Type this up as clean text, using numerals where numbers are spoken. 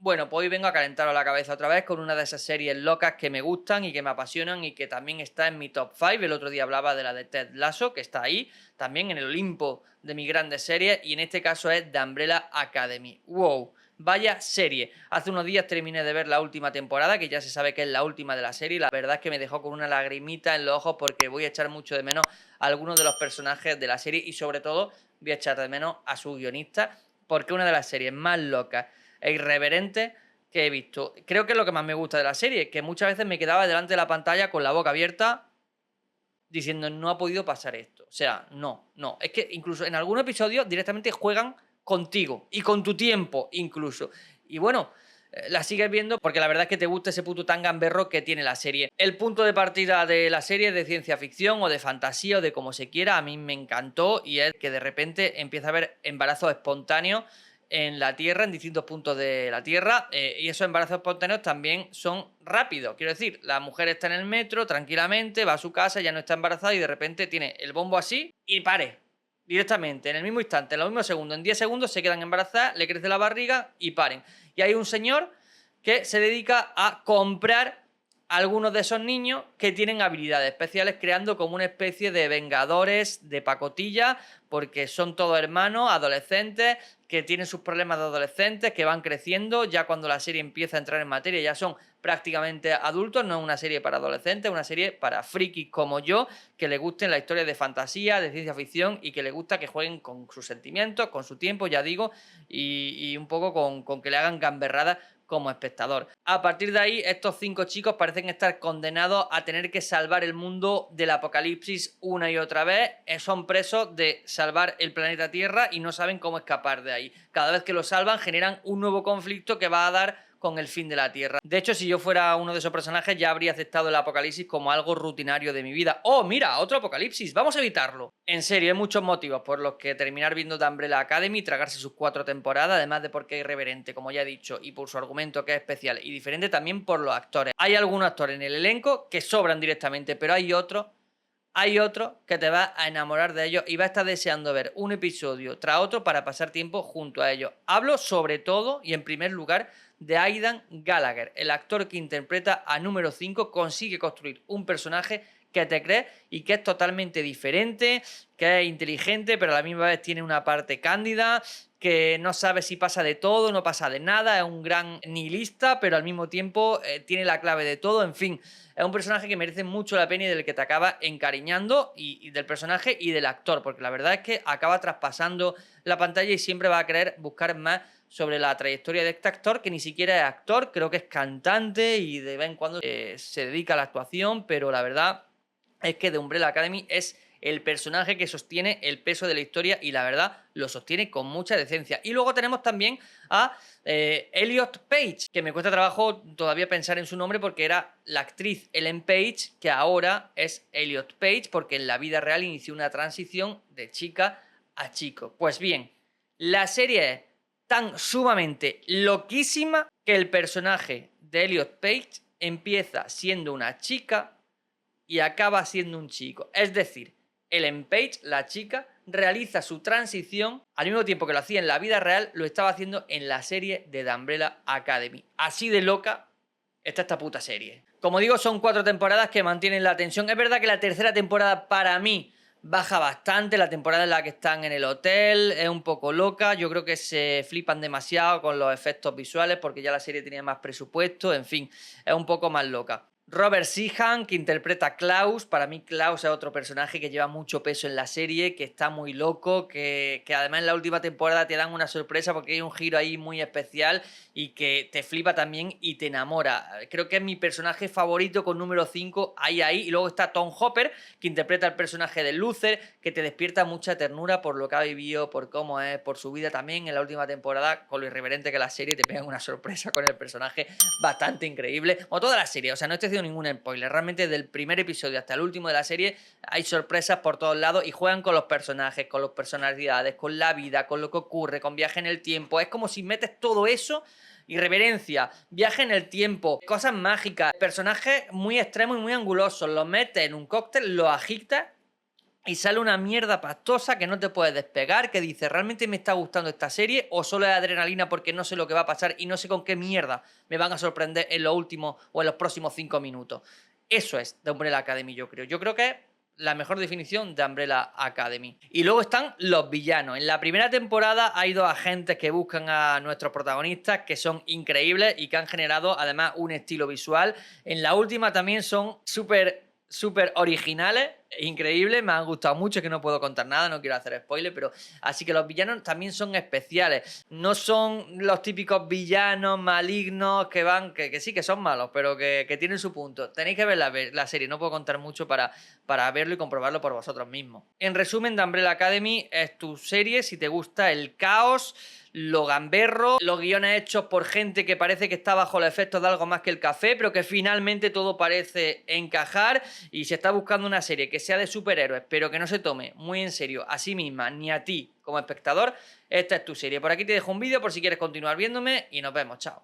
Bueno, pues hoy vengo a calentaros la cabeza otra vez con una de esas series locas que me gustan y que me apasionan y que también está en mi top 5. El otro día hablaba de la de Ted Lasso, que está ahí, también en el Olimpo de mis grandes series, y en este caso es The Umbrella Academy. ¡Wow! Vaya serie. Hace unos días terminé de ver la última temporada, que ya se sabe que es la última de la serie, y la verdad es que me dejó con una lagrimita en los ojos porque voy a echar mucho de menos a algunos de los personajes de la serie y sobre todo voy a echar de menos a su guionista, porque una de las series más locas e irreverente que he visto. Creo que es lo que más me gusta de la serie, que muchas veces me quedaba delante de la pantalla con la boca abierta diciendo no ha podido pasar esto. O sea, no. Es que incluso en algunos episodios directamente juegan contigo y con tu tiempo incluso. Y bueno, la sigues viendo porque la verdad es que te gusta ese puto tan gamberro que tiene la serie. El punto de partida de la serie es de ciencia ficción o de fantasía o de como se quiera, a mí me encantó y es que de repente empieza a haber embarazos espontáneos en la Tierra, en distintos puntos de la Tierra, y esos embarazos espontáneos también son rápidos. Quiero decir, la mujer está en el metro tranquilamente, va a su casa, ya no está embarazada y de repente tiene el bombo así y pare. Directamente, en el mismo instante, en los mismos segundos, en 10 segundos se quedan embarazadas, le crece la barriga y paren. Y hay un señor que se dedica a comprar a algunos de esos niños que tienen habilidades especiales, creando como una especie de vengadores de pacotilla, porque son todos hermanos, adolescentes, que tienen sus problemas de adolescentes, que van creciendo, ya cuando la serie empieza a entrar en materia ya son prácticamente adultos, no es una serie para adolescentes, es una serie para frikis como yo, que les gusten la historia de fantasía, de ciencia ficción y que les gusta que jueguen con sus sentimientos, con su tiempo, ya digo, y un poco con que le hagan gamberradas como espectador. A partir de ahí, estos 5 chicos parecen estar condenados a tener que salvar el mundo del apocalipsis una y otra vez. Son presos de salvar el planeta Tierra y no saben cómo escapar de ahí. Cada vez que lo salvan, generan un nuevo conflicto que va a dar con el fin de la Tierra. De hecho, si yo fuera uno de esos personajes, ya habría aceptado el apocalipsis como algo rutinario de mi vida. ¡Oh, mira! Otro apocalipsis. Vamos a evitarlo. En serio, hay muchos motivos por los que terminar viendo The Umbrella Academy y tragarse sus 4 temporadas, además de porque es irreverente, como ya he dicho, y por su argumento que es especial y diferente también por los actores. Hay algunos actores en el elenco que sobran directamente, pero hay otro que te va a enamorar de ellos y va a estar deseando ver un episodio tras otro para pasar tiempo junto a ellos. Hablo sobre todo y en primer lugar de Aidan Gallagher. El actor que interpreta a número 5 consigue construir un personaje que te crees y que es totalmente diferente, que es inteligente, pero a la misma vez tiene una parte cándida, que no sabe si pasa de todo, no pasa de nada, es un gran nihilista, pero al mismo tiempo tiene la clave de todo, en fin. Es un personaje que merece mucho la pena y del que te acaba encariñando y del personaje y del actor, porque la verdad es que acaba traspasando la pantalla y siempre va a querer buscar más sobre la trayectoria de este actor, que ni siquiera es actor, creo que es cantante y de vez en cuando se dedica a la actuación, pero la verdad es que The Umbrella Academy es el personaje que sostiene el peso de la historia y la verdad lo sostiene con mucha decencia. Y luego tenemos también a Elliot Page, que me cuesta trabajo todavía pensar en su nombre porque era la actriz Ellen Page, que ahora es Elliot Page porque en la vida real inició una transición de chica a chico. Pues bien, la serie es tan sumamente loquísima que el personaje de Elliot Page empieza siendo una chica y acaba siendo un chico. Es decir, Ellen Page, la chica, realiza su transición al mismo tiempo que lo hacía en la vida real, lo estaba haciendo en la serie de The Umbrella Academy. Así de loca está esta puta serie. Como digo, son 4 temporadas que mantienen la tensión. Es verdad que la tercera temporada para mí baja bastante, la temporada en la que están en el hotel es un poco loca, yo creo que se flipan demasiado con los efectos visuales porque ya la serie tenía más presupuesto, en fin, es un poco más loca. Robert Sheehan, que interpreta a Klaus. Para mí Klaus es otro personaje que lleva mucho peso en la serie, que está muy loco, que además en la última temporada te dan una sorpresa porque hay un giro ahí muy especial y que te flipa también y te enamora. Creo que es mi personaje favorito con número 5 ahí. Y luego está Tom Hopper, que interpreta al personaje de Luther, que te despierta mucha ternura por lo que ha vivido, por cómo es, por su vida también en la última temporada, con lo irreverente que es la serie, te pegan una sorpresa con el personaje bastante increíble. O toda la serie, o sea, no estoy haciendo ningún spoiler. Realmente del primer episodio hasta el último de la serie hay sorpresas por todos lados y juegan con los personajes, con las personalidades, con la vida, con lo que ocurre, con viaje en el tiempo. Es como si metes todo eso, irreverencia, viaje en el tiempo, cosas mágicas, personajes muy extremos y muy angulosos, los metes en un cóctel, los agitas y sale una mierda pastosa que no te puedes despegar, que dices, ¿realmente me está gustando esta serie o solo es adrenalina porque no sé lo que va a pasar y no sé con qué mierda me van a sorprender en los últimos o en los próximos 5 minutos? Eso es The Umbrella Academy, yo creo. Yo creo que es la mejor definición de Umbrella Academy. Y luego están los villanos. En la primera temporada hay dos agentes que buscan a nuestros protagonistas que son increíbles y que han generado además un estilo visual. En la última también son súper originales, increíbles, me han gustado mucho, que no puedo contar nada, no quiero hacer spoiler, pero así que los villanos también son especiales, no son los típicos villanos malignos que van, que sí que son malos, pero que tienen su punto. Tenéis que ver la serie, no puedo contar mucho para verlo y comprobarlo por vosotros mismos. En resumen, The Umbrella Academy es tu serie si te gusta el caos, lo gamberro, los guiones hechos por gente que parece que está bajo el efecto de algo más que el café, pero que finalmente todo parece encajar. Y si estás buscando una serie que sea de superhéroes, pero que no se tome muy en serio a sí misma ni a ti como espectador, esta es tu serie. Por aquí te dejo un vídeo por si quieres continuar viéndome y nos vemos, chao.